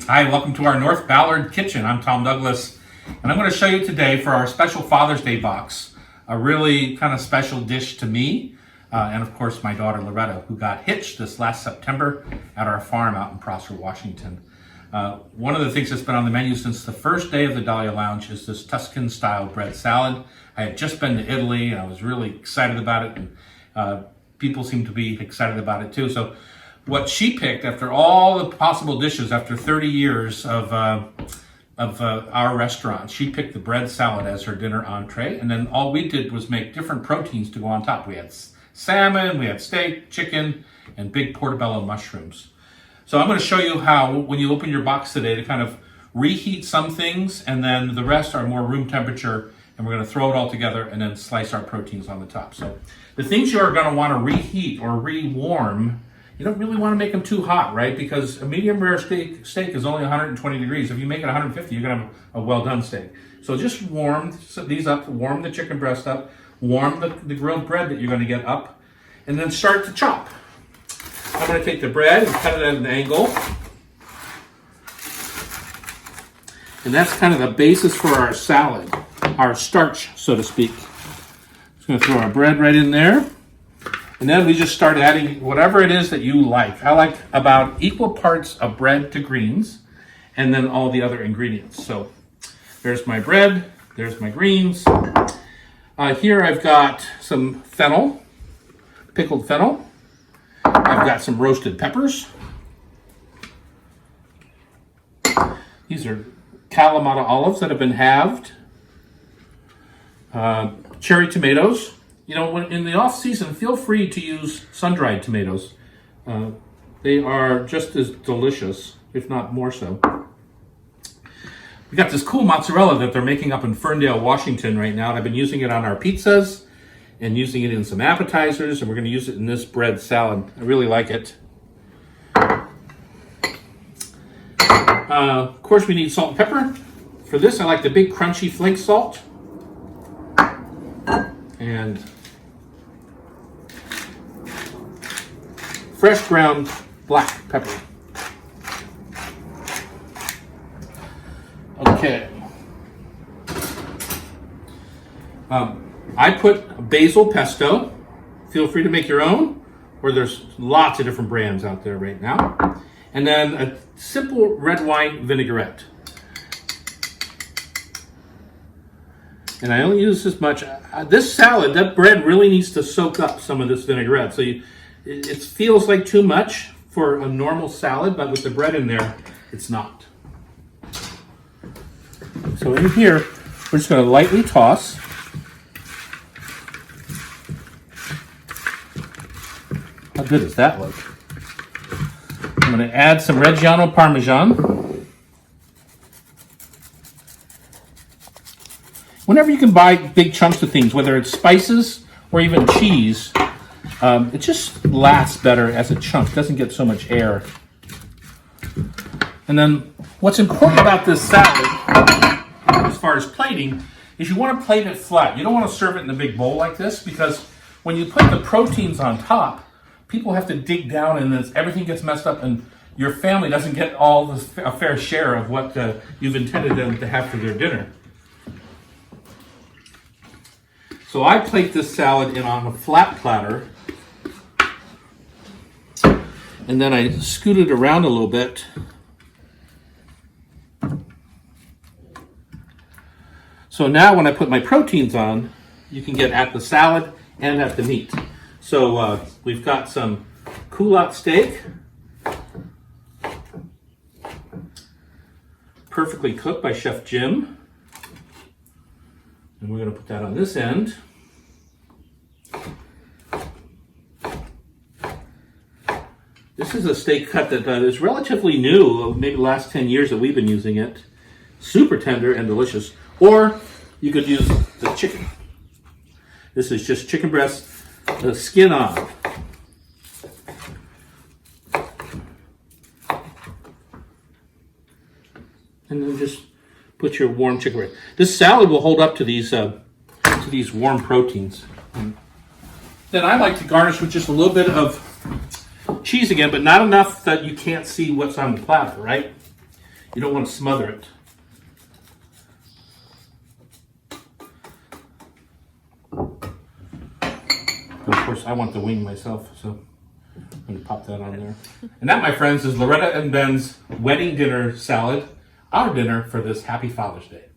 Hi, welcome to our North Ballard kitchen. I'm Tom Douglas, and I'm going to show you today for our special Father's Day box, a really kind of special dish to me, and of course my daughter Loretta, who got hitched this last September at our farm out in Prosser, Washington. One of the things that's been on the menu since the first day of the Dahlia Lounge is this Tuscan style bread salad. I had just been to Italy and I was really excited about it, and people seem to be excited about it too. So what she picked after all the possible dishes, after 30 years of our restaurant, she picked the bread salad as her dinner entree, and then all we did was make different proteins to go on top. We had salmon, we had steak, chicken, and big portobello mushrooms. So I'm going to show you how, when you open your box today, to kind of reheat some things, and then the rest are more room temperature, and we're going to throw it all together and then slice our proteins on the top. So the things you are going to want to reheat or re-warm, you don't really want to make them too hot, right? Because a medium rare steak is only 120 degrees. If you make it 150, you're going to have a well-done steak. So just warm these up, warm the chicken breast up, warm the grilled bread that you're going to get up, and then start to chop. I'm going to take the bread and cut it at an angle. And that's kind of the basis for our salad, our starch, so to speak. Just going to throw our bread right in there. And then we just start adding whatever it is that you like. I like about equal parts of bread to greens, and then all the other ingredients. So there's my bread, there's my greens. Here I've got some fennel, pickled fennel. I've got some roasted peppers. These are Kalamata olives that have been halved. Cherry tomatoes. You know, when in the off season, feel free to use sun-dried tomatoes. They are just as delicious, if not more so. We got this cool mozzarella that they're making up in Ferndale, Washington right now, and I've been using it on our pizzas and using it in some appetizers, and we're going to use it in this bread salad. I really like it. Of course, we need salt and pepper. For this, I like the big crunchy flake salt. And fresh ground black pepper. Okay. I put basil pesto. Feel free to make your own, or there's lots of different brands out there right now. And then a simple red wine vinaigrette. And I only use this much. This salad, that bread really needs to soak up some of this vinaigrette. So it feels like too much for a normal salad, but with the bread in there, it's not. So in here, we're just going to lightly toss. How good does that look? I'm going to add some Reggiano Parmesan. Whenever you can buy big chunks of things, whether it's spices or even cheese, it just lasts better as a chunk. It doesn't get so much air. And then what's important about this salad, as far as plating, is you want to plate it flat. You don't want to serve it in a big bowl like this, because when you put the proteins on top, people have to dig down and then everything gets messed up, and your family doesn't get a fair share of what you've intended them to have for their dinner. So I plate this salad in on a flat platter, and then I scoot it around a little bit. So now when I put my proteins on, you can get at the salad and at the meat. So we've got some culotte steak, perfectly cooked by Chef Jim. And we're going to put that on this end. This is a steak cut that is relatively new, maybe the last 10 years that we've been using it. Super tender and delicious. Or you could use the chicken. This is just chicken breast, the skin off. And then just put your warm chicken breast. This salad will hold up to these warm proteins. Then I like to garnish with just a little bit of cheese again, but not enough that you can't see what's on the platter, right? You don't want to smother it. And of course, I want the wing myself, so I'm going to pop that on there. And that, my friends, is Loretta and Ben's wedding dinner salad, our dinner for this Happy Father's Day.